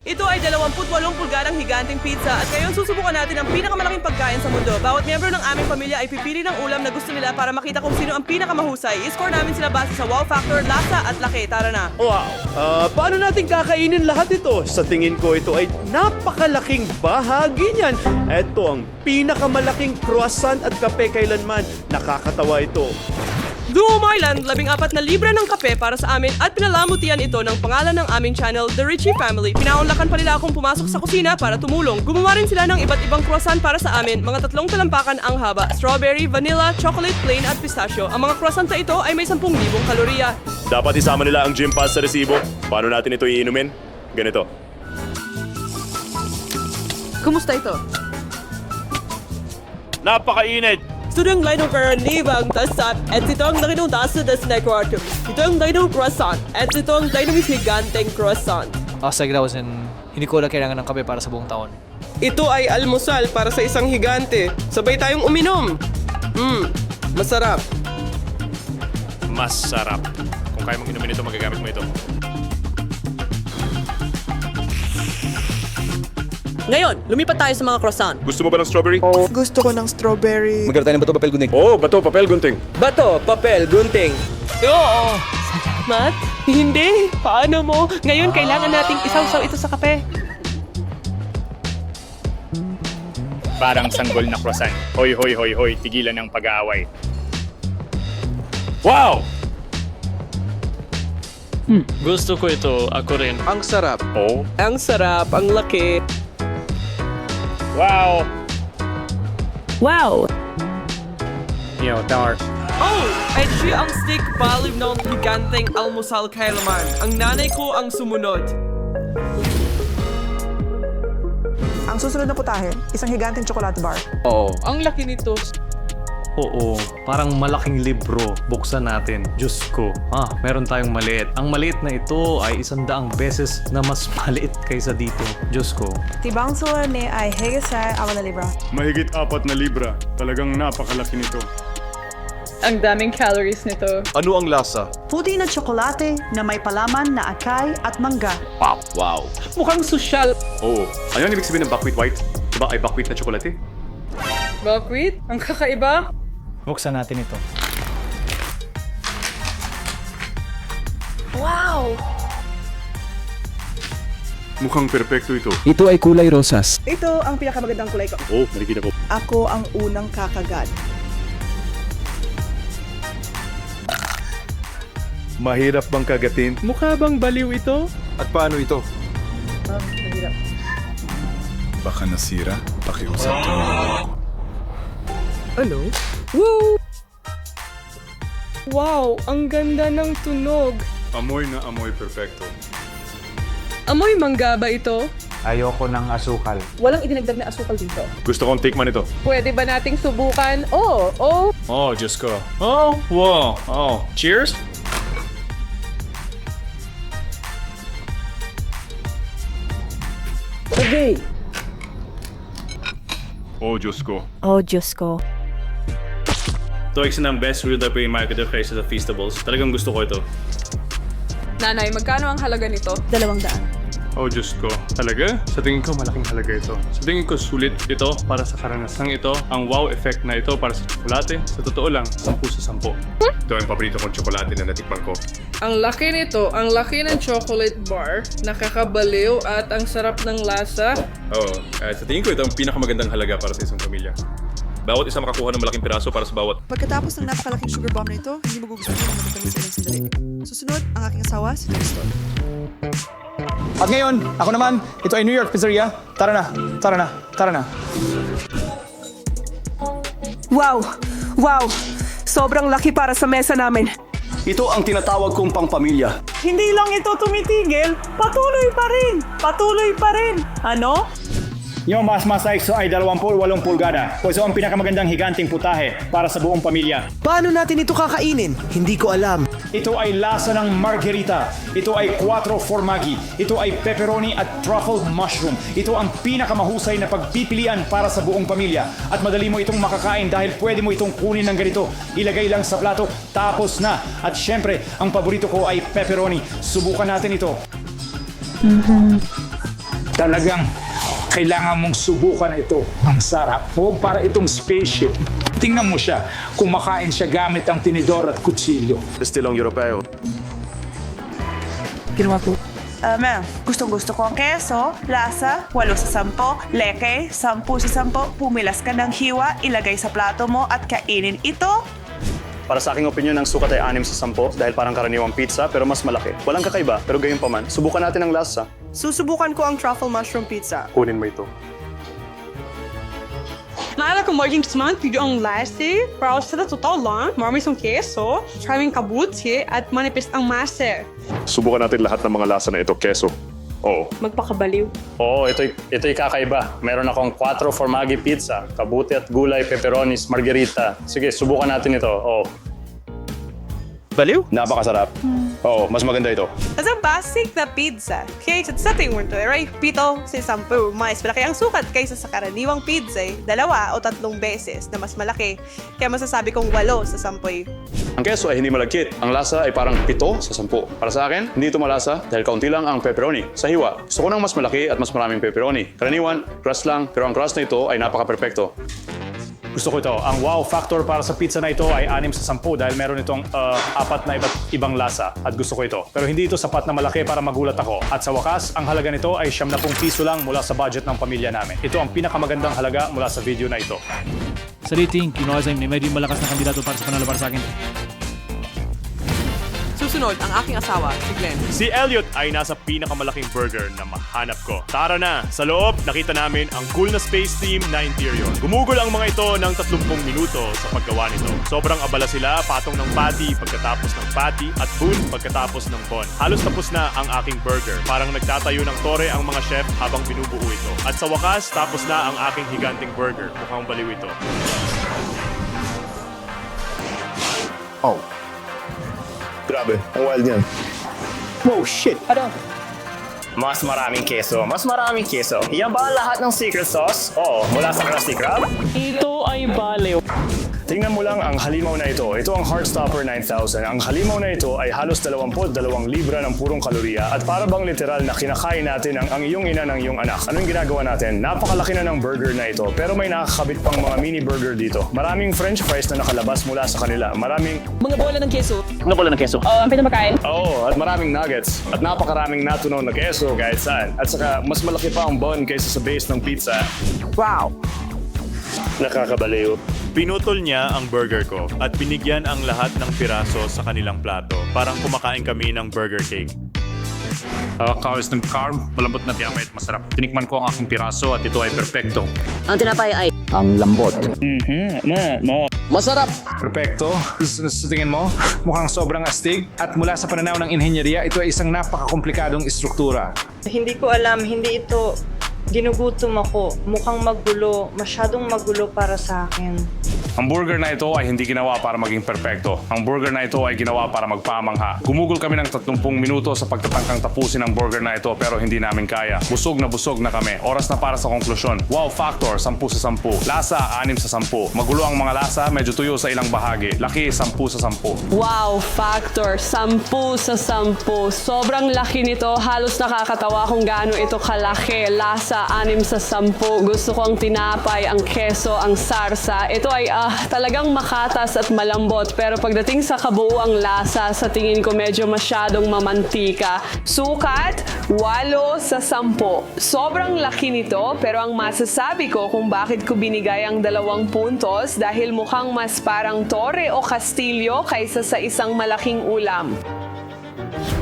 Ito ay 28 pulgadang higanting pizza at ngayon susubukan natin ang pinakamalaking pagkain sa mundo. Bawat miyembro ng aming pamilya ay pipili ng ulam na gusto nila para makita kung sino ang pinakamahusay. I-score namin sila base sa wow factor, lasa at laki. Tara na! Wow! Paano natin kakainin lahat ito? Sa tingin ko ito ay napakalaking bahagi niyan. Ito ang pinakamalaking croissant at kape kailanman. Nakakatawa ito. Duo Myland, 14 na libre ng kape para sa amin at pinalamutian ito ng pangalan ng aming channel, The Richie Family. Pinaunlakan pa nila akong pumasok sa kusina para tumulong. Gumawa rin sila ng iba't ibang croissant para sa amin. Mga 3 talampakan ang haba, strawberry, vanilla, chocolate, plain at pistachio. Ang mga croissant na ito ay may 10,000 kalorya. Dapat isama nila ang gym pass sa resibo. Paano natin ito iinumin? Ganito. Kumusta ito? Napakainit! Studang lain ng karaniwang tasat at ito ang lakinong tasa des negwatum. Ito ang lakinong croissant at ito ang lakinong higanteng croissant. Hindi ko na kailangan ng kape para sa buong taon. Ito ay almusal para sa isang higante. Sabay tayong uminom. Masarap. Masarap. Kung kaya mong inumin ito, magagamit mo ito. Ngayon, lumipat tayo sa mga croissant. Gusto mo ba ng strawberry? Gusto ko ng strawberry. Magkaroon tayo ng bato papel gunting. Oo, bato, papel, gunting. Bato, papel, gunting. Oo! Salamat? Hindi. Paano mo? Ngayon, kailangan nating isawsaw ito sa kape. Parang sanggol na croissant. Hoy, hoy, hoy, hoy, tigilan ng pag-aaway. Wow! Gusto ko ito. Ako rin. Ang sarap. Oh, Ang sarap, ang laki. Wow! Wow! Yo, Dar. Oh! At siya ang steak baliw ng higanteng almusal kailaman. Ang nanay ko ang sumunod. Ang susunod na putahe, isang higanteng chocolate bar. Ang laki nito. Oo, parang malaking libro. Buksan natin. Diyos ko. Meron tayong maliit. Ang maliit na ito ay 100 beses na mas maliit kaysa dito. Diyos ko. Tibang suwane ay higit sa 4 libra. Mahigit 4 na libra. Talagang napakalaki nito. Ang daming calories nito. Ano ang lasa? Puti na tsokolate na may palaman na akay at mangga. Wow. Mukhang sosyal. oh. Ano ang ibig sabihin ng buckwheat white? Diba ay buckwheat na tsokolate? Buckwheat? Ang kakaiba? Buksan natin ito. Wow! Mukhang perpekto ito. Ito ay kulay rosas. Ito ang pinakamagandang kulay ko. Oh, nakikita ko. Ako ang unang kakagat. Mahirap bang kagatin? Mukha bang baliw ito? At paano ito? Mahirap. Baka nasira. Pakiusap ko. Ano? Woo! Wow! Ang ganda ng tunog. Amoy na amoy perpekto. Amoy mangga ba ito? Ayoko ng asukal. Walang idinagdag na asukal dito. Gusto kong tikman ito. Pwede ba nating subukan? Oh! Oh, Diyos ko. Oh, wow. Oh, cheers. Okay. Oh, Diyos ko. Oh, Diyos ko. Ito ay isang best real na marketer kaysa sa Feastables. Talagang gusto ko ito. Nanay, magkano ang halaga nito? 200. Oh, Diyos ko. Talaga? Sa tingin ko, malaking halaga ito. Sa tingin ko, sulit ito para sa karanasang ito. Ang wow effect na ito para sa tsokolate. Sa totoo lang, 10 sa 10. Ito ang paborito kong tsokolate na natikman ko. Ang laki nito, ang laki ng chocolate bar, nakakabaliw at ang sarap ng lasa. Oo, sa tingin ko ito ang pinakamagandang halaga para sa isang pamilya. Bawat isa makakuha ng malaking piraso para sa bawat. Pagkatapos ng napakalaking sugar bomb na ito, hindi mo gugustuhin na matatamis sa ilang sandali. Susunod, ang aking asawa, si Tristan. At ngayon, ako naman, ito ay New York Pizzeria. Tara na, tara na, tara na. Wow! Wow! Sobrang laki para sa mesa namin. Ito ang tinatawag kong pangpamilya. Hindi lang ito tumitigil, patuloy pa rin! Patuloy pa rin! Ano? Yung mas masaikso ay 28 pulgada. O ito ang pinakamagandang higanting putahe para sa buong pamilya. Paano natin ito kakainin? Hindi ko alam. Ito ay lasa ng margherita. Ito ay 4 formaggi. Ito ay pepperoni at truffle mushroom. Ito ang pinakamahusay na pagpipilian para sa buong pamilya. At madali mo itong makakain dahil pwede mo itong kunin ng ganito. Ilagay lang sa plato, tapos na. At syempre, ang paborito ko ay pepperoni. Subukan natin ito. Talagang kailangan mong subukan ito. Ang sarap. Oh, para itong spaceship. Tingnan mo siya. Kumakain siya gamit ang tinidor at kutsilyo. Estilong Europeo. Mel, gustong-gusto ko ang keso, lasa, 8 sa 10, leke, 10 sa 10, pumilas ka ng hiwa, ilagay sa plato mo at kainin ito. Para sa aking opinion, ang sukat ay 6 sa 10 dahil parang karaniwang pizza pero mas malaki. Walang kakaiba, pero gayon pa man, subukan natin ang lasa. Susubukan ko ang truffle mushroom pizza. Kunin mo ito. Naalala ko maging tisman, video ang lassi, para sa totoo lang, marami song keso, maraming kabuti, at manipis ang masa. Subukan natin lahat ng mga lasa na ito, keso. Oo. Magpakabaliw. Oo, ito'y kakaiba. Meron akong 4 formaggi pizza, kabuti at gulay, pepperonis, margherita. Sige, subukan natin ito. Oo. Baliw? Napakasarap. Oo, mas maganda ito. As a basic na pizza, kaya sa tingin mo ito, right? 7 sa 10, mais malaki ang sukat kaysa sa karaniwang pizza, 2 o 3 beses na mas malaki. Kaya masasabi kong 8 sa 10. Ang keso ay hindi malagkit. Ang lasa ay parang 7 sa 10. Para sa akin, hindi ito malasa dahil kaunti lang ang pepperoni. Sa hiwa, gusto ko ng mas malaki at mas maraming pepperoni. Karaniwan, crust lang, pero ang crust na ito ay napaka-perfecto. Gusto ko ito. Ang wow factor para sa pizza na ito ay 6 sa 10 dahil meron itong 4 na iba't ibang lasa at gusto ko ito. Pero hindi ito sapat na malaki para magulat ako. At sa wakas, ang halaga nito ay 70 piso lang mula sa budget ng pamilya namin. Ito ang pinakamagandang halaga mula sa video na ito. Sa rating, kinuha sa medyo malakas na kandidato para sa panalo para sa akin. Susunod, ang aking asawa, si Glenn. Si Elliot ay nasa pinakamalaking burger na mahanap ko. Tara na! Sa loob, nakita namin ang cool na space theme na interior. Gumugol ang mga ito ng 30 minuto sa paggawa nito. Sobrang abala sila, patong ng patty pagkatapos ng patty at bun pagkatapos ng bun. Halos tapos na ang aking burger. Parang nagtatayo ng tore ang mga chef habang binubuo ito. At sa wakas, tapos na ang aking higanting burger. Mukhang baliw ito. Oh. Grabe, ang wild yan. Wow, shit! Mas maraming keso. Mas maraming keso. Yan ba lahat ng secret sauce? Oo, mula sa Krusty Krab? Ito ay baliw. Tingnan mo lang ang halimaw na ito. Ito ang Heartstopper 9000. Ang halimaw na ito ay halos 22 libra ng purong kalorya at para bang literal na kinakain natin ang iyong ina ng iyong anak. Anong ginagawa natin? Napakalaki na ng burger na ito pero may nakakabit pang mga mini burger dito. Maraming french fries na nakalabas mula sa kanila. Maraming Mga bola ng keso. ano bola ng keso? Ang pinamakain. Oo, at maraming nuggets. At napakaraming natunaw na keso kahit saan. At saka mas malaki pa ang bun kaysa sa base ng pizza. Wow! Nakakabaliw. Pinutol niya ang burger ko at binigyan ang lahat ng piraso sa kanilang plato. Parang kumakain kami ng burger cake. Kaos ng carb, malambot na tiyamay at masarap. Tinikman ko ang aking piraso at ito ay perfecto. Ang tinapay ay Ang lambot. Masarap! Perfecto. Sa tingin mo, mukhang sobrang astig. At mula sa pananaw ng inhenyeriya, ito ay isang napakakomplikadong istruktura. Hindi ko alam, hindi ito ginugutom ako. Mukhang magulo, masyadong magulo para sa akin. Ang burger na ito ay hindi ginawa para maging perpekto. Ang burger na ito ay ginawa para magpamangha. Gumugol kami ng 30 minuto sa pagtatangkang tapusin ang burger na ito pero hindi namin kaya. Busog na kami. Oras na para sa konklusyon. Wow factor, 10 sa 10. Lasa, 6 sa 10. Magulo ang mga lasa, medyo tuyo sa ilang bahagi. Laki, 10 sa 10. Wow factor, 10 sa 10. Sobrang laki nito, halos nakakatawa kung gaano ito kalaki. Lasa, 6 sa 10. Gusto ko ang tinapay, ang keso, ang sarsa. Ito ay talagang makatas at malambot. Pero pagdating sa kabuuang lasa, sa tingin ko medyo masyadong mamantika. Sukat, 8 sa 10. Sobrang laki nito, pero ang masasabi ko kung bakit ko binigay ang 2 puntos dahil mukhang mas parang tore o kastilyo kaysa sa isang malaking ulam.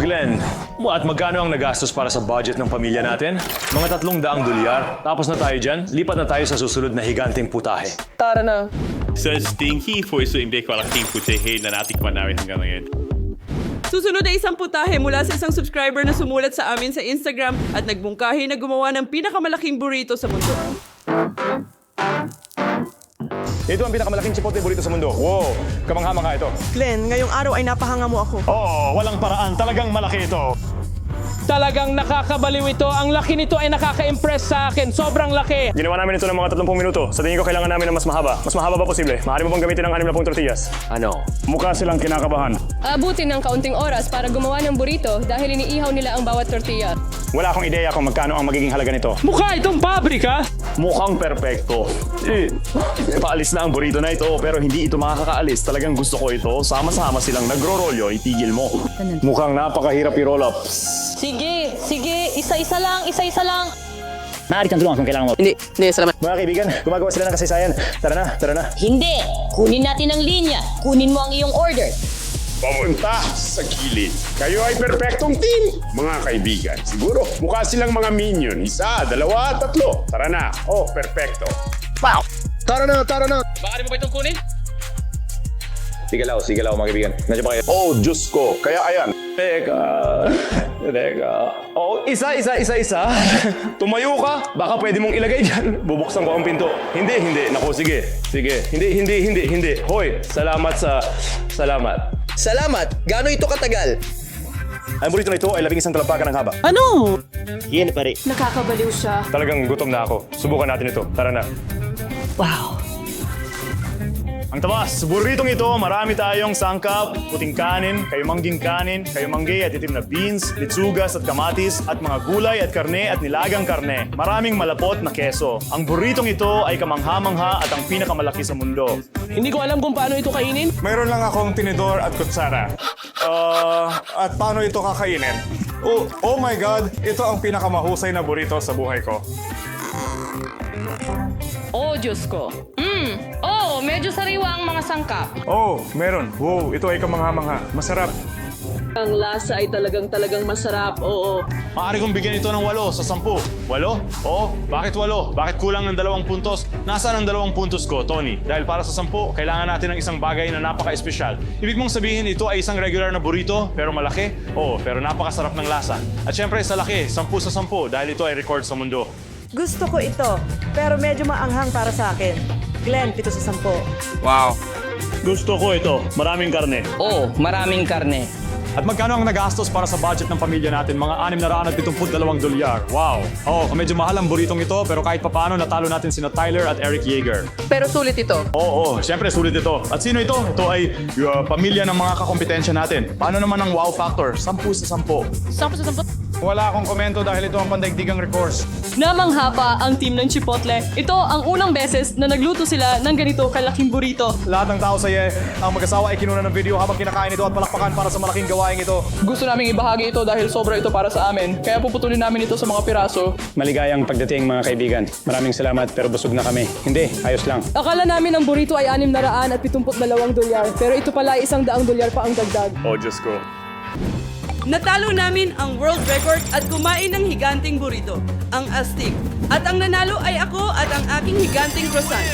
Glenn, at magkano ang nagastos para sa budget ng pamilya natin? Mga 300 dolyar. Tapos na tayo dyan, lipat na tayo sa susunod na higanting putahe. Tara na. Sa stinky po ito hindi ko malaking putehe na natikman namin hanggang ngayon. Susunod ay isang putahe mula sa isang subscriber na sumulat sa amin sa Instagram at nagbungkahi na gumawa ng pinakamalaking burrito sa mundo. Ito ang pinakamalaking chipotle burrito sa mundo. Wow, kamangha-mangha ito. Glenn, ngayong araw ay napahanga mo ako. Oo, walang paraan. Talagang malaki ito. Talagang nakakabaliw ito. Ang laki nito ay nakaka-impress sa akin. Sobrang laki. Ginawa namin ito ng mga 30 minuto. Sa tingin ko kailangan namin ng mas mahaba. Mas mahaba ba posible? Maaari mo bang gamitin ang 60 tortillas? Ano? Mukha silang kinakabahan. Abutin ng kaunting oras para gumawa ng burrito dahil iniihaw nila ang bawat tortilla. Wala akong ideya kung magkano ang magiging halaga nito. Mukha itong pabrika. Mukhang perpekto. Paalis na ang burrito na ito pero hindi ito makakaalis. Talagang gusto ko ito. Sama-sama silang nagro-rolyo. Itigil mo. Mukhang napakahirap i-roll up. Sige, isa-isa lang. Maaari kang tulungan kung kailangan mo. Hindi, salamat. Mga kaibigan, gumagawa sila ng kasaysayan. Tara na. Hindi, kunin natin ang linya. Kunin mo ang iyong order. Pamunta sa gilid. Kayo ay perpektong team, mga kaibigan. Siguro, mukha silang mga minion. 1, 2, 3. Tara na. Oh, perpekto. Wow! Tara na! Bakit mo ba itong kunin? Sigalaw mga kaibigan. Nandiyan ba kayo? Oh, Diyos ko. Kaya ayan. Teka. Oh, isa. Tumayo ka. Baka pwede mong ilagay dyan. Bubuksan ko ang pinto. Hindi. Naku, sige. Hindi. Hoy, salamat. Salamat! Gaano ito katagal? Ang burrito na ito ay 11 talampakan ng haba. Ano? Yan pare. Nakakabaliw siya. Talagang gutom na ako. Subukan natin ito. Tara na. Wow. Ang tabas, sa burritong ito, marami tayong sangkap, puting kanin, kayumangging kanin, kayumanggay at itim na beans, litsugas at kamatis, at mga gulay at karne at nilagang karne. Maraming malapot na keso. Ang burritong ito ay kamangha-mangha at ang pinakamalaki sa mundo. Hindi ko alam kung paano ito kainin. Mayroon lang akong tinidor at kutsara. At paano ito kakainin? Oh my God! Ito ang pinakamahusay na burrito sa buhay ko. Oh, Diyos ko. Medyo sariwa ang mga sangkap. Oh, meron. Wow, ito ay kamangha-mangha. Masarap. Ang lasa ay talagang masarap, oo. Maaari kong bigyan ito ng 8 sa 10. 8? Oo. Bakit 8? Bakit kulang ng 2 puntos? Nasaan ang 2 puntos ko, Tony? Dahil para sa 10, kailangan natin ng isang bagay na napaka-espesyal. Ibig mong sabihin ito ay isang regular na burrito, pero malaki? Oo, pero napakasarap ng lasa. At syempre, sa laki, 10 sa 10, dahil ito ay record sa mundo. Gusto ko ito, pero medyo maanghang para sa akin. Glenn, 7 sa 10. Wow. Gusto ko ito. Maraming karne. Oo, maraming karne. At magkano ang nagastos para sa budget ng pamilya natin? Mga $672. Wow! Oh, medyo mahal ang buritong ito, pero kahit papaano natalo natin sina Tyler at Eric Yeager. Pero sulit ito. Oo, syempre sulit ito. At sino ito? Ito ay pamilya ng mga kakompetensya natin. Paano naman ang wow factor? 10 sa 10. 10 sa 10. Wala akong komento dahil ito ang pandaigdigang recourse. Namangha pa ang team ng Chipotle. Ito ang unang beses na nagluto sila ng ganito kalaking burrito. Lahat ng tao sa ang mag-asawa ay kinuna ng video habang kinakain ito at palakpakan para sa malaking gawain ito. Gusto naming ibahagi ito dahil sobra ito para sa amin. Kaya puputulin namin ito sa mga piraso. Maligayang pagdating mga kaibigan. Maraming salamat pero busog na kami. Hindi, ayos lang. Akala namin ang burrito ay $672, pero ito pala ay $100 pa ang dagdag. Oh, Diyos ko. Natalo namin ang world record at kumain ng higanting burrito, ang astig. At ang nanalo ay ako at ang aking higanting croissant.